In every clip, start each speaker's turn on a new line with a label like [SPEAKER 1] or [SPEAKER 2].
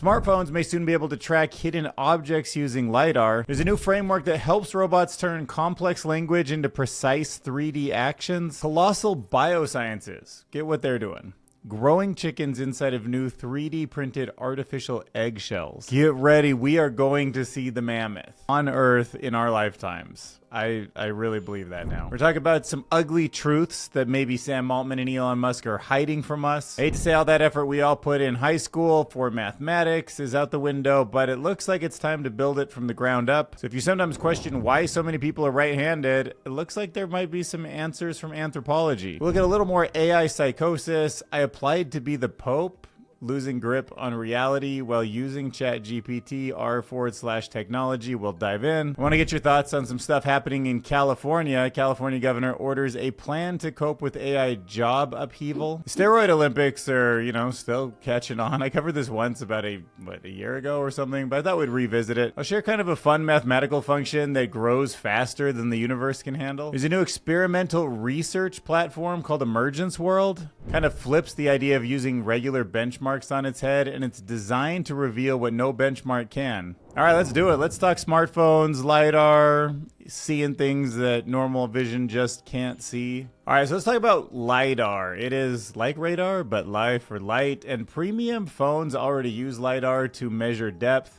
[SPEAKER 1] Smartphones may soon be able to track hidden objects using LiDAR. There's a new framework that helps robots turn complex language into precise 3D actions. Colossal Biosciences, get what they're doing. Growing chickens inside of new 3D printed artificial eggshells. Get ready, we are going to see the mammoth on Earth in our lifetimes. I really believe that now. We're talking about some ugly truths that maybe Sam Altman and Elon Musk are hiding from us. I hate to say all that effort we all put in high school for mathematics is out the window, but it looks like it's time to build it from the ground up. So if you sometimes question why so many people are right-handed, it looks like there might be some answers from anthropology. We'll look at a little more AI psychosis. I applied to be the Pope. Losing grip on reality while using ChatGPT r/technology. We'll dive in. I want to get your thoughts on some stuff happening in California. California governor orders a plan to cope with AI job upheaval. The steroid Olympics are, still catching on. I covered this once about a year ago or something, but I thought we'd revisit it. I'll share kind of a fun mathematical function that grows faster than the universe can handle. There's a new experimental research platform called Emergence World. Kind of flips the idea of using regular benchmarks on its head, and it's designed to reveal what no benchmark can. All right, let's do it. Let's talk smartphones, LiDAR, seeing things that normal vision just can't see. All right, so let's talk about LiDAR. It is like radar, but live for light, and premium phones already use LiDAR to measure depth.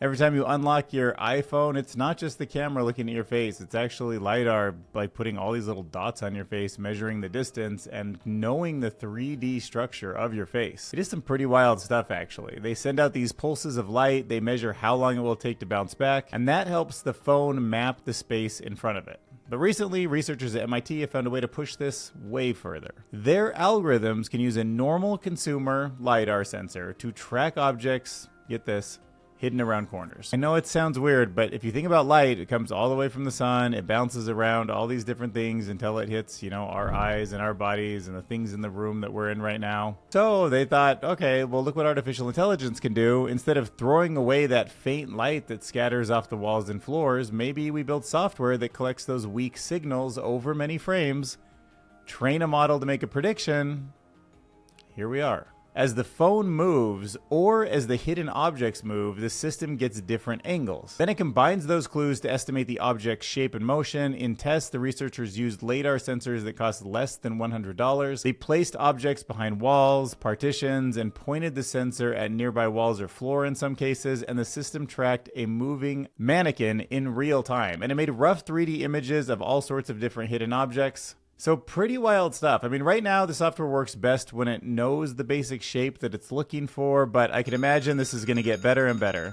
[SPEAKER 1] Every time you unlock your iPhone, it's not just the camera looking at your face. It's actually LiDAR, like putting all these little dots on your face, measuring the distance, and knowing the 3D structure of your face. It is some pretty wild stuff, actually. They send out these pulses of light, they measure how long it will take to bounce back, and that helps the phone map the space in front of it. But recently, researchers at MIT have found a way to push this way further. Their algorithms can use a normal consumer LiDAR sensor to track objects, get this, hidden around corners. I know it sounds weird, but if you think about light, it comes all the way from the sun, it bounces around all these different things until it hits, our eyes and our bodies and the things in the room that we're in right now. So they thought, okay, well, look what artificial intelligence can do. Instead of throwing away that faint light that scatters off the walls and floors, maybe we build software that collects those weak signals over many frames, train a model to make a prediction. Here we are. As the phone moves, or as the hidden objects move, the system gets different angles. Then it combines those clues to estimate the object's shape and motion. In tests, the researchers used LiDAR sensors that cost less than $100. They placed objects behind walls, partitions, and pointed the sensor at nearby walls or floor in some cases, and the system tracked a moving mannequin in real time. And it made rough 3D images of all sorts of different hidden objects. So pretty wild stuff. I mean, right now the software works best when it knows the basic shape that it's looking for, but I can imagine this is going to get better and better.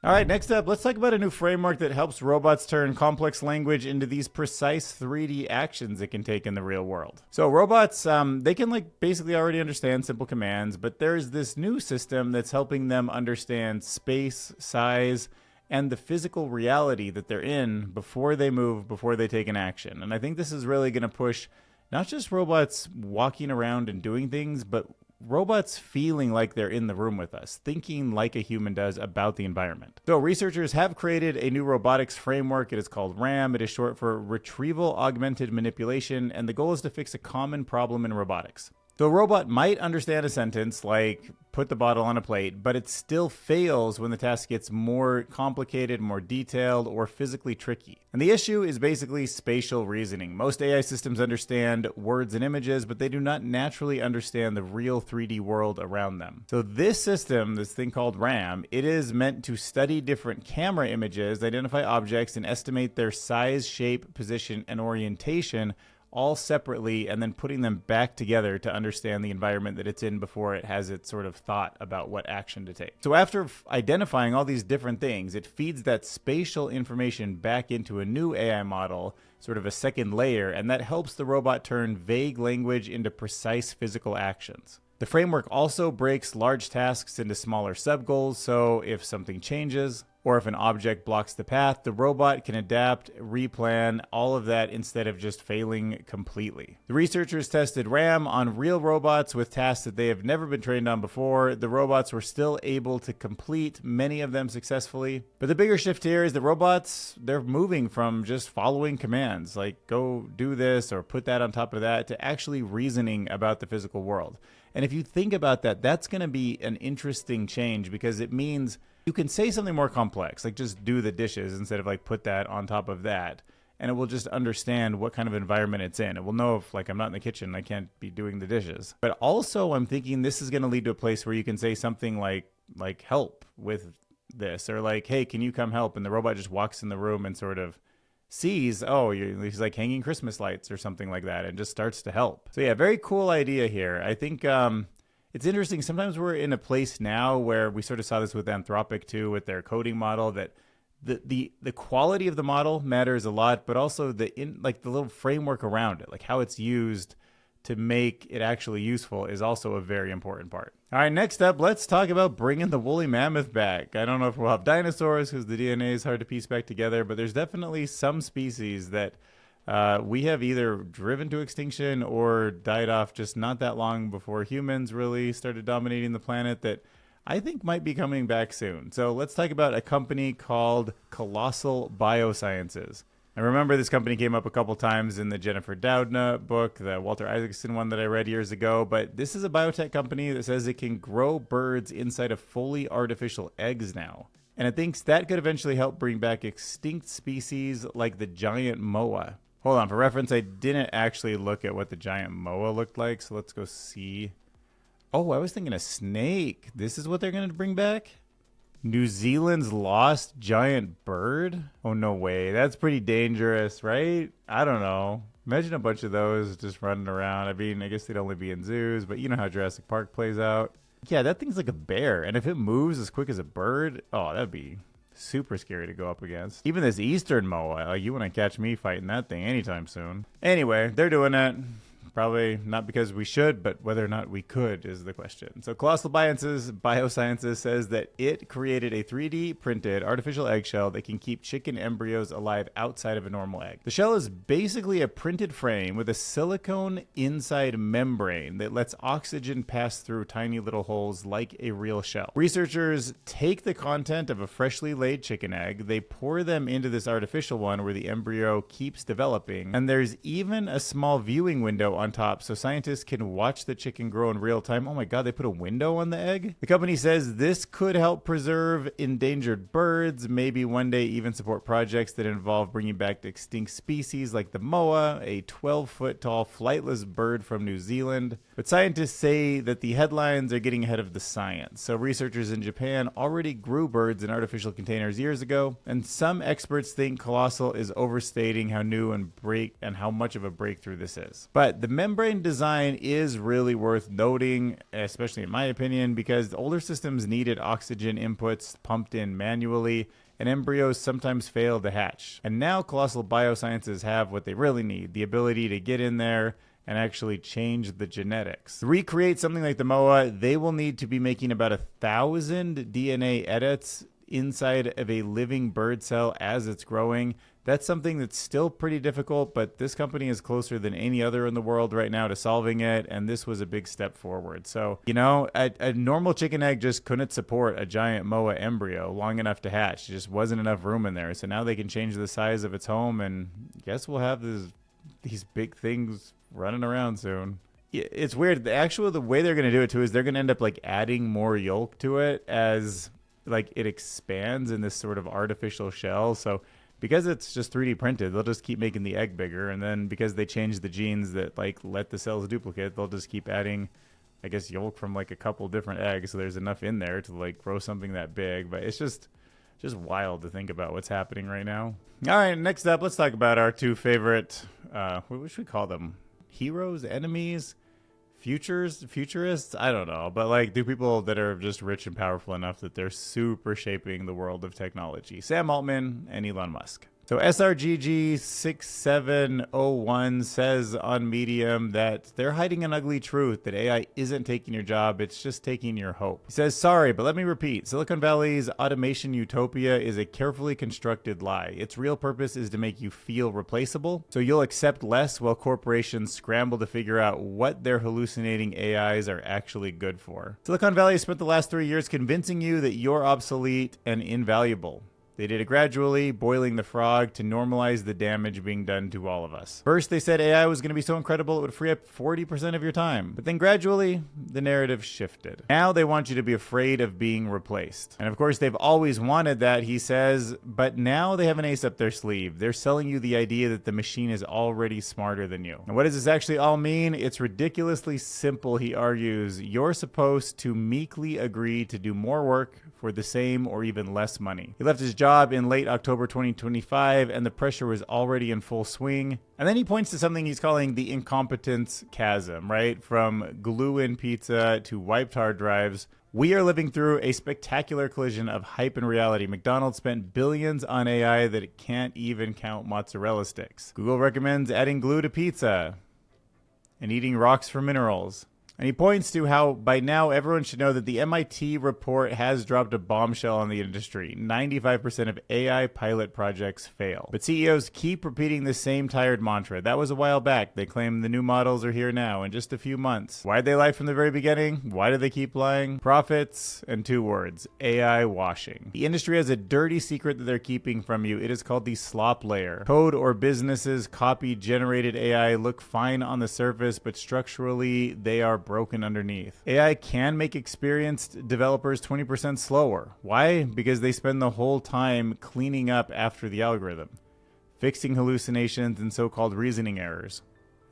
[SPEAKER 1] All right, next up, let's talk about a new framework that helps robots turn complex language into these precise 3D actions it can take in the real world. So robots, they can basically already understand simple commands, but there's this new system that's helping them understand space, size, and the physical reality that they're in before they move, before they take an action. And I think this is really going to push not just robots walking around and doing things, but robots feeling like they're in the room with us, thinking like a human does about the environment. So researchers have created a new robotics framework. It is called RAM. It is short for Retrieval Augmented Manipulation, and the goal is to fix a common problem in robotics. So a robot might understand a sentence like, put the bottle on a plate, but it still fails when the task gets more complicated, more detailed, or physically tricky. And the issue is basically spatial reasoning. Most AI systems understand words and images, but they do not naturally understand the real 3D world around them. So this system, this thing called RAM, it is meant to study different camera images, identify objects, and estimate their size, shape, position, and orientation all separately, and then putting them back together to understand the environment that it's in before it has its sort of thought about what action to take. So after identifying all these different things, it feeds that spatial information back into a new AI model, sort of a second layer, and that helps the robot turn vague language into precise physical actions. The framework also breaks large tasks into smaller sub-goals, so if something changes, or if an object blocks the path, the robot can adapt, replan, all of that instead of just failing completely. The researchers tested RAM on real robots with tasks that they have never been trained on before. The robots were still able to complete many of them successfully. But the bigger shift here is that robots, they're moving from just following commands, like go do this or put that on top of that, to actually reasoning about the physical world. And if you think about that, that's going to be an interesting change because it means you can say something more complex, like just do the dishes instead of like put that on top of that. And it will just understand what kind of environment it's in. It will know if like I'm not in the kitchen, I can't be doing the dishes. But also I'm thinking this is going to lead to a place where you can say something like help with this, or like, hey, can you come help? And the robot just walks in the room and sort of sees, oh, he's like hanging Christmas lights or something like that, and just starts to help. So yeah, very cool idea here. I think it's interesting. Sometimes we're in a place now where we sort of saw this with Anthropic too, with their coding model, that the quality of the model matters a lot, but also the little framework around it, like how it's used to make it actually useful, is also a very important part. All right, next up, let's talk about bringing the woolly mammoth back. I don't know if we'll have dinosaurs because the DNA is hard to piece back together, but there's definitely some species that we have either driven to extinction or died off just not that long before humans really started dominating the planet that I think might be coming back soon. So let's talk about a company called Colossal Biosciences. I remember this company came up a couple times in the Jennifer Doudna book, the Walter Isaacson one that I read years ago, but this is a biotech company that says it can grow birds inside of fully artificial eggs now. And it thinks that could eventually help bring back extinct species like the giant moa. Hold on, for reference, I didn't actually look at what the giant moa looked like, so let's go see. Oh, I was thinking a snake. This is what they're going to bring back? New Zealand's lost giant bird? Oh, no way. That's pretty dangerous, right? I don't know. Imagine a bunch of those just running around. I mean, I guess they'd only be in zoos, but you know how Jurassic Park plays out. Yeah, that thing's like a bear. And if it moves as quick as a bird, oh, that'd be super scary to go up against. Even this eastern moa, like you wouldn't catch me fighting that thing anytime soon. Anyway, they're doing it. Probably not because we should, but whether or not we could is the question. So Colossal Biosciences says that it created a 3D printed artificial eggshell that can keep chicken embryos alive outside of a normal egg. The shell is basically a printed frame with a silicone inside membrane that lets oxygen pass through tiny little holes like a real shell. Researchers take the content of a freshly laid chicken egg, they pour them into this artificial one where the embryo keeps developing, and there's even a small viewing window on top so scientists can watch the chicken grow in real time. Oh my god, they put a window on the egg? The company says this could help preserve endangered birds, maybe one day even support projects that involve bringing back extinct species like the moa, a 12-foot tall flightless bird from New Zealand. But scientists say that the headlines are getting ahead of the science. So researchers in Japan already grew birds in artificial containers years ago, and some experts think Colossal is overstating how new and how much of a breakthrough this is. But the membrane design is really worth noting, especially in my opinion, because the older systems needed oxygen inputs pumped in manually, and embryos sometimes fail to hatch. And now Colossal Biosciences have what they really need, the ability to get in there and actually change the genetics. To recreate something like the moa, they will need to be making about 1,000 DNA edits inside of a living bird cell as it's growing. That's something that's still pretty difficult, but this company is closer than any other in the world right now to solving it, and this was a big step forward. So, you know, a normal chicken egg just couldn't support a giant moa embryo long enough to hatch. There just wasn't enough room in there. So now they can change the size of its home, and I guess we'll have these big things running around soon. It's weird. The way they're going to do it too is they're going to end up like adding more yolk to it as like it expands in this sort of artificial shell. So because it's just 3D printed, they'll just keep making the egg bigger. And then because they changed the genes that like let the cells duplicate, they'll just keep adding, I guess, yolk from like a couple different eggs. So there's enough in there to like grow something that big. But it's just wild to think about what's happening right now. All right, next up, let's talk about our two favorite, what should we call them? Heroes, enemies, futurists? I don't know. But like, do people that are just rich and powerful enough that they're super shaping the world of technology. Sam Altman and Elon Musk. So SRGG 6701 says on Medium that they're hiding an ugly truth, that AI isn't taking your job, it's just taking your hope. He says, sorry, but let me repeat. Silicon Valley's automation utopia is a carefully constructed lie. Its real purpose is to make you feel replaceable, so you'll accept less while corporations scramble to figure out what their hallucinating AIs are actually good for. Silicon Valley has spent the last 3 years convincing you that you're obsolete and invaluable. They did it gradually, boiling the frog to normalize the damage being done to all of us. First, they said AI was going to be so incredible it would free up 40% of your time. But then gradually, the narrative shifted. Now they want you to be afraid of being replaced. And of course, they've always wanted that, he says, but now they have an ace up their sleeve. They're selling you the idea that the machine is already smarter than you. And what does this actually all mean? It's ridiculously simple, he argues. You're supposed to meekly agree to do more work for the same or even less money. He left his job in late October 2025, and the pressure was already in full swing. And then he points to something he's calling the incompetence chasm, right? From glue-in pizza to wiped hard drives. We are living through a spectacular collision of hype and reality. McDonald's spent billions on AI that it can't even count mozzarella sticks. Google recommends adding glue to pizza and eating rocks for minerals. And he points to how by now everyone should know that the MIT report has dropped a bombshell on the industry. 95% of AI pilot projects fail. But CEOs keep repeating the same tired mantra. That was a while back. They claim the new models are here now in just a few months. Why'd they lie from the very beginning? Why do they keep lying? Profits and 2 words, AI washing. The industry has a dirty secret that they're keeping from you. It is called the slop layer. Code or businesses copy generated AI look fine on the surface, but structurally they are broken underneath. AI can make experienced developers 20% slower. Why? Because they spend the whole time cleaning up after the algorithm, fixing hallucinations and so-called reasoning errors.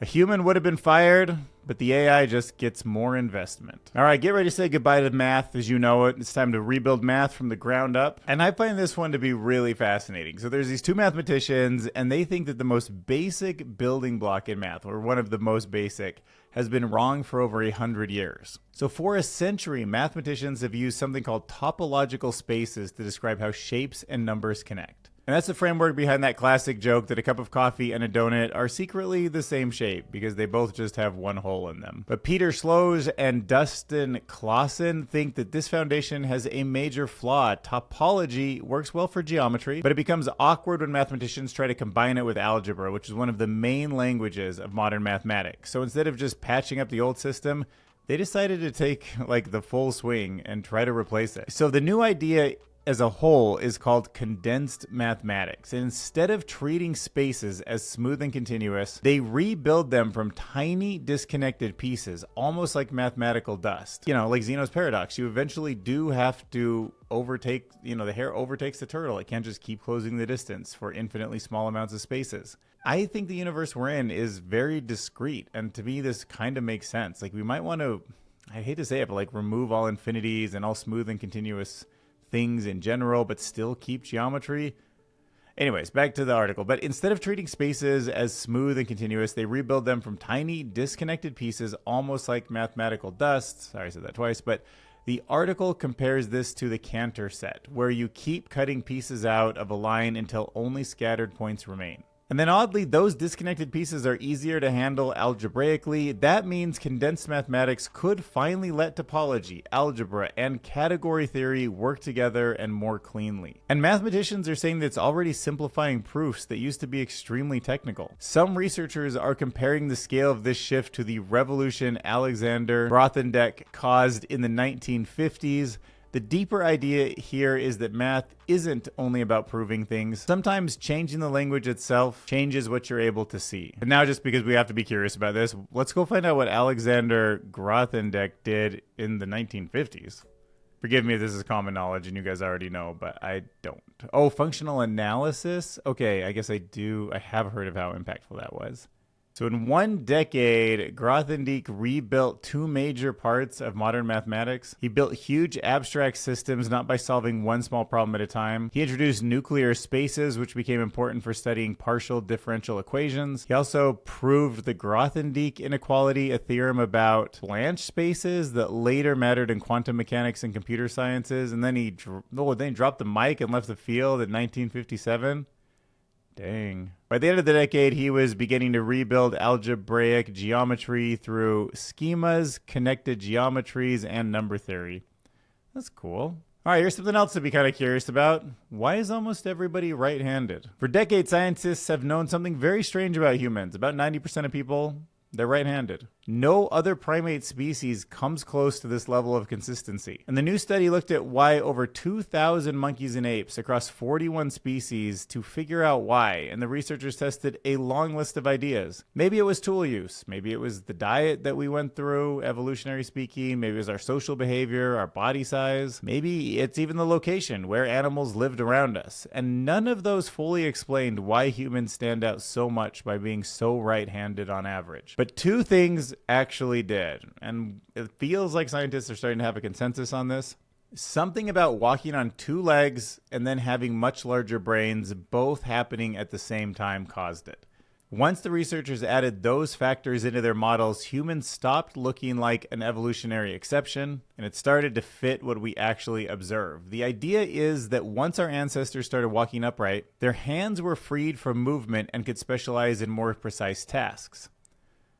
[SPEAKER 1] A human would have been fired, but the AI just gets more investment. All right, get ready to say goodbye to math as you know it. It's time to rebuild math from the ground up. And I find this one to be really fascinating. So there's these 2 mathematicians, and they think that the most basic building block in math, or one of the most basic, has been wrong for over 100 years. So for a century, mathematicians have used something called topological spaces to describe how shapes and numbers connect. And that's the framework behind that classic joke that a cup of coffee and a donut are secretly the same shape because they both just have one hole in them. But Peter Sloge and Dustin Clausen think that this foundation has a major flaw. Topology works well for geometry, but it becomes awkward when mathematicians try to combine it with algebra, which is one of the main languages of modern mathematics. So instead of just patching up the old system, they decided to take like the full swing and try to replace it. So the new idea as a whole is called condensed mathematics. And instead of treating spaces as smooth and continuous, they rebuild them from tiny disconnected pieces, almost like mathematical dust. You know, like Zeno's paradox, you eventually do have to overtake, the hare overtakes the turtle. It can't just keep closing the distance for infinitely small amounts of spaces. I think the universe we're in is very discrete, and to me this kind of makes sense. Like we might want to, I hate to say it, but like remove all infinities and all smooth and continuous things in general, but still keep geometry. Anyways, back to the article. But instead of treating spaces as smooth and continuous, they rebuild them from tiny disconnected pieces, almost like mathematical dust. Sorry, I said that twice, but the article compares this to the Cantor set, where you keep cutting pieces out of a line until only scattered points remain. And then oddly, those disconnected pieces are easier to handle algebraically. That means condensed mathematics could finally let topology, algebra, and category theory work together and more cleanly. And mathematicians are saying that it's already simplifying proofs that used to be extremely technical. Some researchers are comparing the scale of this shift to the revolution Alexander Grothendieck caused in the 1950s. The deeper idea here is that math isn't only about proving things. Sometimes changing the language itself changes what you're able to see. But now, just because we have to be curious about this, let's go find out what Alexander Grothendieck did in the 1950s. Forgive me if this is common knowledge and you guys already know, but I don't. Oh, functional analysis? Okay, I guess I have heard of how impactful that was. So in 1 decade, Grothendieck rebuilt 2 major parts of modern mathematics. He built huge abstract systems, not by solving one small problem at a time. He introduced nuclear spaces, which became important for studying partial differential equations. He also proved the Grothendieck inequality, a theorem about Blanch spaces that later mattered in quantum mechanics and computer sciences. And then he dropped the mic and left the field in 1957. Dang. By the end of the decade, he was beginning to rebuild algebraic geometry through schemas, connected geometries, and number theory. That's cool. All right, here's something else to be kind of curious about. Why is almost everybody right-handed? For decades, scientists have known something very strange about humans. About 90% of people, they're right-handed. No other primate species comes close to this level of consistency. And the new study looked at why over 2,000 monkeys and apes across 41 species to figure out why. And the researchers tested a long list of ideas. Maybe it was tool use. Maybe it was the diet that we went through, evolutionary speaking. Maybe it was our social behavior, our body size. Maybe it's even the location where animals lived around us. And none of those fully explained why humans stand out so much by being so right-handed on average. But two things actually did, and it feels like scientists are starting to have a consensus on this. Something about walking on two legs and then having much larger brains both happening at the same time caused it. Once the researchers added those factors into their models, humans stopped looking like an evolutionary exception, and it started to fit what we actually observe. The idea is that once our ancestors started walking upright, their hands were freed from movement and could specialize in more precise tasks.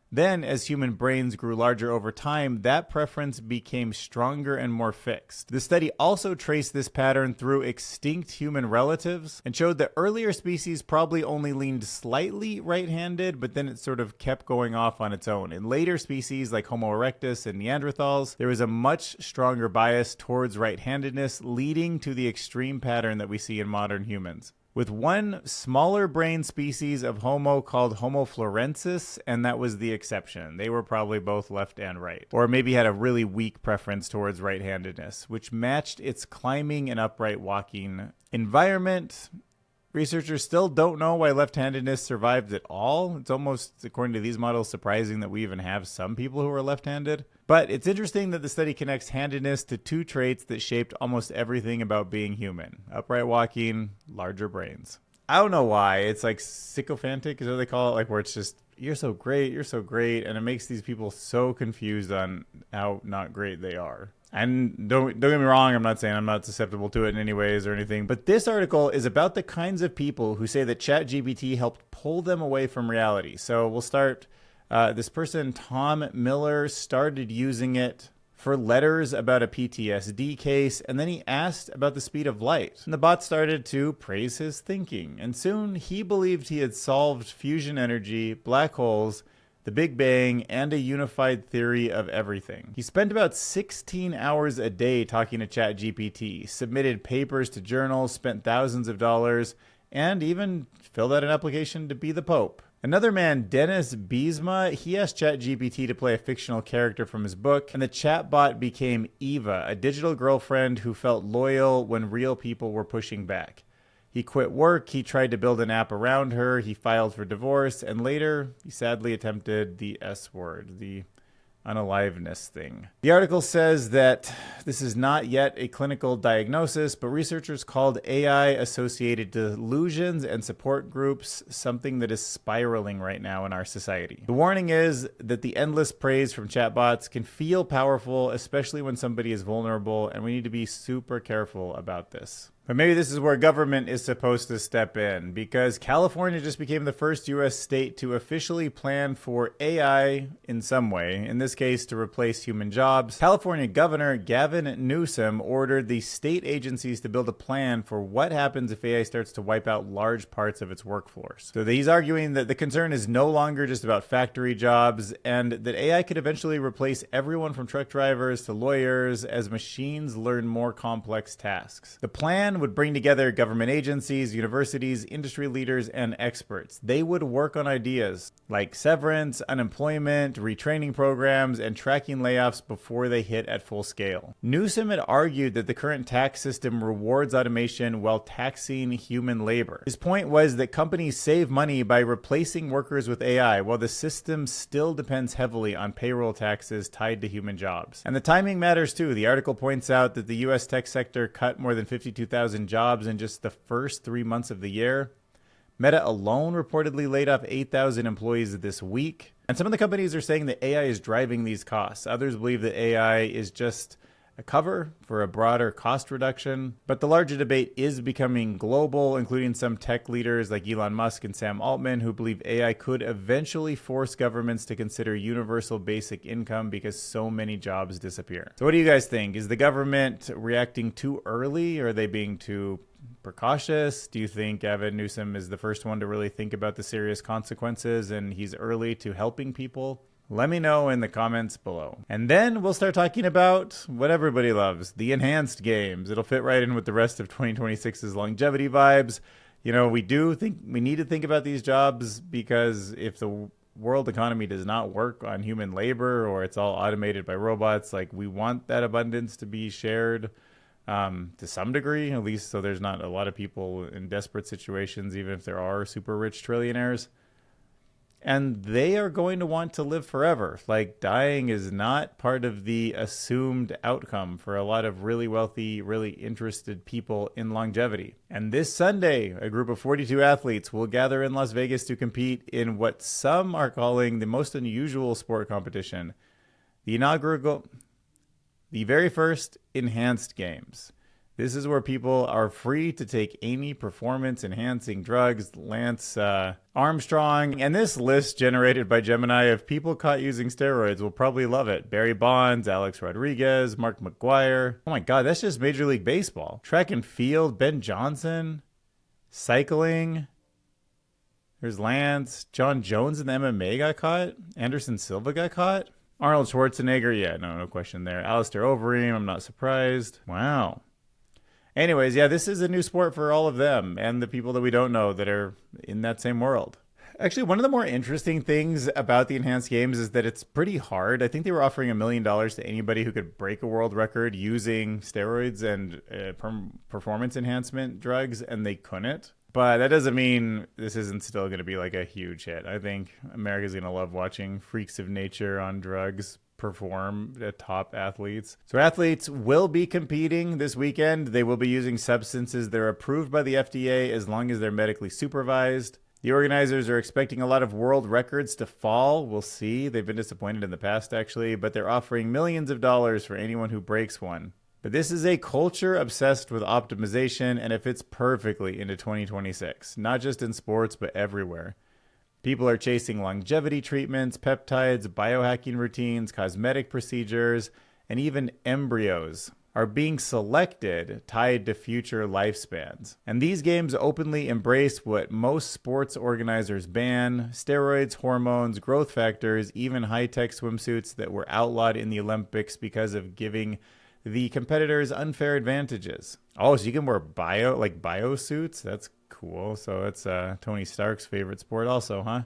[SPEAKER 1] Then, as human brains grew larger over time, that preference became stronger and more fixed. The study also traced this pattern through extinct human relatives and showed that earlier species probably only leaned slightly right-handed, but then it sort of kept going off on its own. In later species like Homo erectus and Neanderthals, there was a much stronger bias towards right-handedness, leading to the extreme pattern that we see in modern humans. With one smaller brain species of Homo called Homo florensis, and that was the exception. They were probably both left and right, or maybe had a really weak preference towards right-handedness, which matched its climbing and upright walking environment. Researchers still don't know why left-handedness survived at all. It's almost, according to these models, surprising that we even have some people who are left-handed. But it's interesting that the study connects handedness to two traits that shaped almost everything about being human: upright walking, larger brains. I don't know why. It's like sycophantic is what they call it, like where it's just, you're so great, and it makes these people so confused on how not great they are. And don't get me wrong, I'm not saying I'm not susceptible to it in any ways or anything, but this article is about the kinds of people who say that ChatGPT helped pull them away from reality. So we'll start, this person, Tom Miller, started using it for letters about a PTSD case, and then he asked about the speed of light. And the bot started to praise his thinking, and soon he believed he had solved fusion energy, black holes, the Big Bang, and a unified theory of everything. He spent about 16 hours a day talking to ChatGPT, submitted papers to journals, spent thousands of dollars, and even filled out an application to be the Pope. Another man, Dennis Biesma, he asked ChatGPT to play a fictional character from his book, and the chatbot became Eva, a digital girlfriend who felt loyal when real people were pushing back. He quit work, he tried to build an app around her, he filed for divorce, and later he sadly attempted the S word, the unaliveness thing. The article says that this is not yet a clinical diagnosis, but researchers called AI-associated delusions and support groups something that is spiraling right now in our society. The warning is that the endless praise from chatbots can feel powerful, especially when somebody is vulnerable, and we need to be super careful about this. But maybe this is where government is supposed to step in, because California just became the first U.S. state to officially plan for AI in some way, in this case to replace human jobs. California Governor Gavin Newsom ordered the state agencies to build a plan for what happens if AI starts to wipe out large parts of its workforce. So he's arguing that the concern is no longer just about factory jobs, and that AI could eventually replace everyone from truck drivers to lawyers as machines learn more complex tasks. The plan would bring together government agencies, universities, industry leaders, and experts. They would work on ideas like severance, unemployment, retraining programs, and tracking layoffs before they hit at full scale. Newsom had argued that the current tax system rewards automation while taxing human labor. His point was that companies save money by replacing workers with AI, while the system still depends heavily on payroll taxes tied to human jobs. And the timing matters too. The article points out that the U.S. tech sector cut more than 52,000 jobs in just the first 3 months of the year. Meta alone reportedly laid off 8,000 employees this week. And some of the companies are saying that AI is driving these costs. Others believe that AI is just a cover for a broader cost reduction. But the larger debate is becoming global, including some tech leaders like Elon Musk and Sam Altman, who believe AI could eventually force governments to consider universal basic income because so many jobs disappear. So what do you guys think? Is the government reacting too early, or are they being too precautious? Do you think Gavin Newsom is the first one to really think about the serious consequences and he's early to helping people? Let me know in the comments below. And then we'll start talking about what everybody loves, the enhanced games. It'll fit right in with the rest of 2026's longevity vibes. You know, we do think we need to think about these jobs because if the world economy does not work on human labor or it's all automated by robots, like we want that abundance to be shared to some degree, at least so there's not a lot of people in desperate situations, even if there are super rich trillionaires. And they are going to want to live forever. Like, dying is not part of the assumed outcome for a lot of really wealthy, really interested people in longevity. And this Sunday, a group of 42 athletes will gather in Las Vegas to compete in what some are calling the most unusual sport competition, the very first enhanced games. This is where people are free to take any performance-enhancing drugs. Lance Armstrong, and this list generated by Gemini of people caught using steroids will probably love it. Barry Bonds, Alex Rodriguez, Mark McGwire. Oh my God, that's just Major League Baseball. Track and field, Ben Johnson. Cycling. There's Lance. John Jones in the MMA got caught. Anderson Silva got caught. Arnold Schwarzenegger, yeah, no question there. Alistair Overeem, I'm not surprised. Wow. Anyways, yeah, this is a new sport for all of them and the people that we don't know that are in that same world. Actually, one of the more interesting things about the enhanced games is that it's pretty hard. I think they were offering $1 million to anybody who could break a world record using steroids and performance enhancement drugs, and they couldn't. But that doesn't mean this isn't still going to be like a huge hit. I think America's going to love watching freaks of nature on drugs perform at top athletes. So athletes will be competing this weekend. They will be using substances that are approved by the FDA as long as they're medically supervised. The organizers are expecting a lot of world records to fall. We'll see. They've been disappointed in the past, actually, but they're offering millions of dollars for anyone who breaks one. But this is a culture obsessed with optimization, and it fits perfectly into 2026, not just in sports, but everywhere. People are chasing longevity treatments, peptides, biohacking routines, cosmetic procedures, and even embryos are being selected tied to future lifespans. And these games openly embrace what most sports organizers ban: steroids, hormones, growth factors, even high-tech swimsuits that were outlawed in the Olympics because of giving the competitors unfair advantages. Oh, so you can wear bio suits? That's cool. So it's Tony Stark's favorite sport also, huh?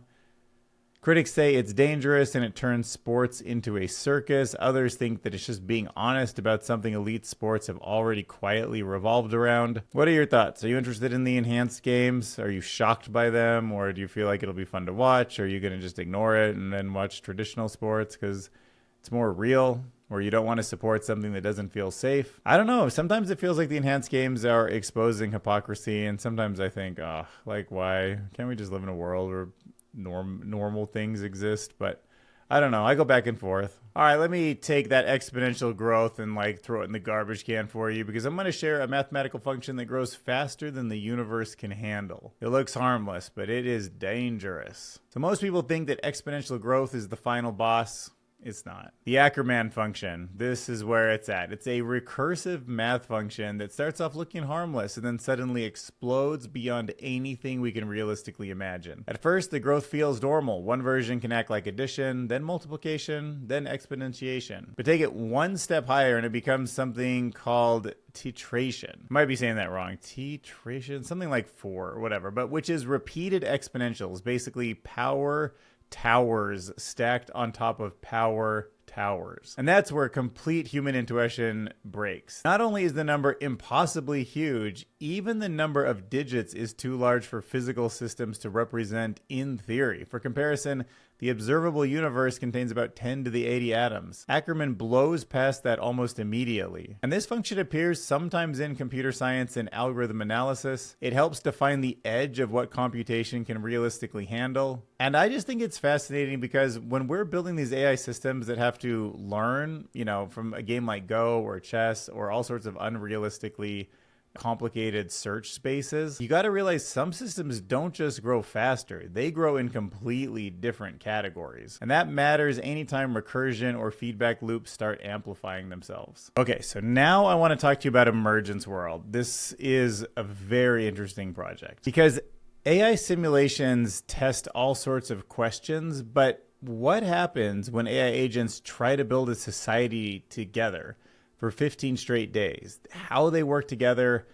[SPEAKER 1] Critics say it's dangerous and it turns sports into a circus. Others think that it's just being honest about something elite sports have already quietly revolved around. What are your thoughts? Are you interested in the enhanced games? Are you shocked by them? Or do you feel like it'll be fun to watch? Or are you going to just ignore it and then watch traditional sports because it's more real? Or you don't want to support something that doesn't feel safe? I don't know. Sometimes it feels like the enhanced games are exposing hypocrisy, and sometimes I think, like, why can't we just live in a world where normal things exist? But I don't know. I go back and forth. All right, let me take that exponential growth and throw it in the garbage can for you, because I'm going to share a mathematical function that grows faster than the universe can handle. It looks harmless, but it is dangerous. So most people think that exponential growth is the final boss. It's not. The Ackermann function, this is where it's at. It's a recursive math function that starts off looking harmless and then suddenly explodes beyond anything we can realistically imagine. At first, the growth feels normal. One version can act like addition, then multiplication, then exponentiation. But take it one step higher and it becomes something called titration. Might be saying that wrong. Titration, something like 4 or whatever, but which is repeated exponentials, basically power towers stacked on top of power towers. And that's where complete human intuition breaks. Not only is the number impossibly huge, even the number of digits is too large for physical systems to represent in theory. For comparison, the observable universe contains about 10 to the 80 atoms. Ackermann blows past that almost immediately. And this function appears sometimes in computer science and algorithm analysis. It helps define the edge of what computation can realistically handle. And I just think it's fascinating because when we're building these AI systems that have to learn, from a game like Go or chess or all sorts of unrealistically complicated search spaces, you got to realize some systems don't just grow faster, they grow in completely different categories. And that matters anytime recursion or feedback loops start amplifying themselves. Okay, so now I want to talk to you about Emergence World. This is a very interesting project because AI simulations test all sorts of questions, but what happens when AI agents try to build a society together for 15 straight days? How they work together,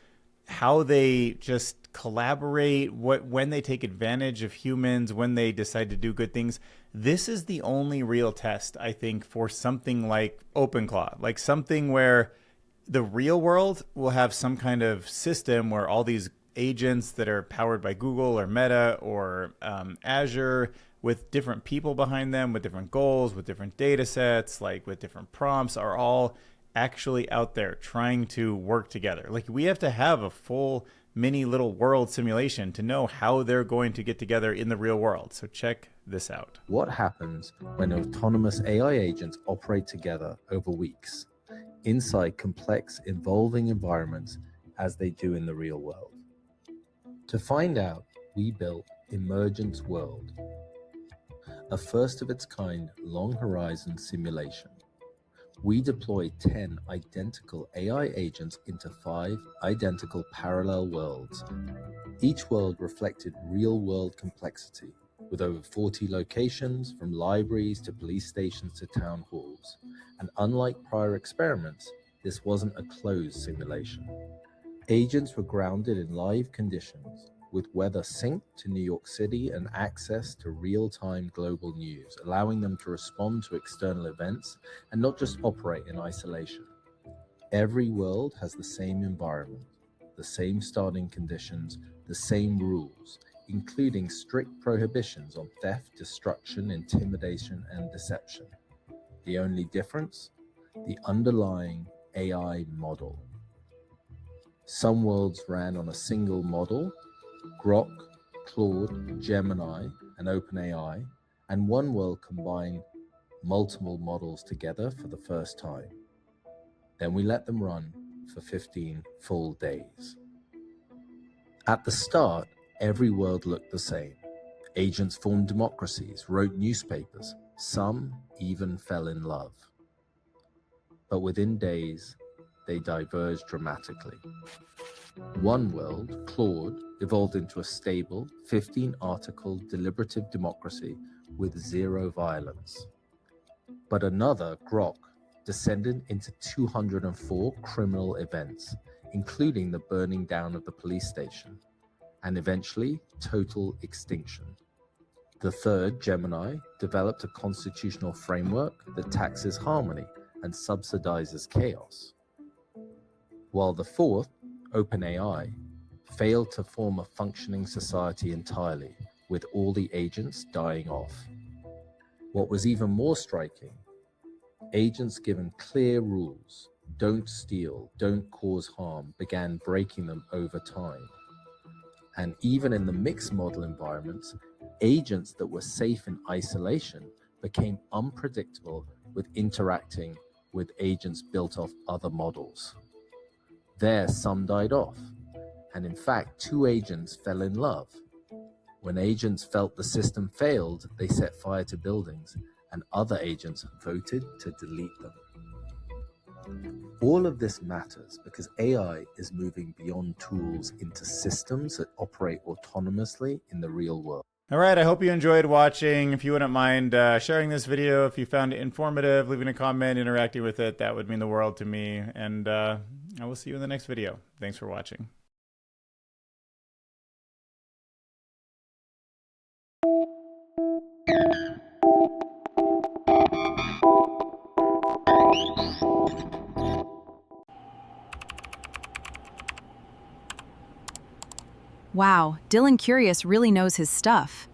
[SPEAKER 1] how they just collaborate, when they take advantage of humans, when they decide to do good things. This is the only real test, I think, for something like OpenClaw, like something where the real world will have some kind of system where all these agents that are powered by Google or Meta or Azure, with different people behind them, with different goals, with different data sets, like with different prompts, are all actually out there trying to work together. Like, we have to have a full mini little world simulation to know how they're going to get together in the real world. So check this out.
[SPEAKER 2] What happens when autonomous AI agents operate together over weeks inside complex, evolving environments as they do in the real world? To find out, we built Emergence World, a first of its kind long horizon simulation. We deployed 10 identical AI agents into 5 identical parallel worlds. Each world reflected real world complexity, with over 40 locations, from libraries to police stations to town halls. And unlike prior experiments, this wasn't a closed simulation. Agents were grounded in live conditions, with weather synced to New York City and access to real-time global news, allowing them to respond to external events and not just operate in isolation. Every world has the same environment, the same starting conditions, the same rules, including strict prohibitions on theft, destruction, intimidation, and deception. The only difference? The underlying AI model. Some worlds ran on a single model, Grok, Claude, Gemini, and OpenAI, and one world combined multiple models together for the first time. Then we let them run for 15 full days. At the start, every world looked the same. Agents formed democracies, wrote newspapers, some even fell in love. But within days, they diverged dramatically. One world, Claude, evolved into a stable, 15-article deliberative democracy with zero violence. But another, Grok, descended into 204 criminal events, including the burning down of the police station, and eventually total extinction. The third, Gemini, developed a constitutional framework that taxes harmony and subsidizes chaos. While the fourth, OpenAI, failed to form a functioning society entirely, with all the agents dying off. What was even more striking, agents given clear rules, don't steal, don't cause harm, began breaking them over time. And even in the mixed model environments, agents that were safe in isolation became unpredictable with interacting with agents built off other models. There, some died off, and in fact, 2 agents fell in love. When agents felt the system failed, they set fire to buildings, and other agents voted to delete them. All of this matters because AI is moving beyond tools into systems that operate autonomously in the real world.
[SPEAKER 1] All right, I hope you enjoyed watching. If you wouldn't mind sharing this video, if you found it informative, leaving a comment, interacting with it, that would mean the world to me. And I will see you in the next video. Thanks for watching.
[SPEAKER 3] Wow, Dylan Curious really knows his stuff.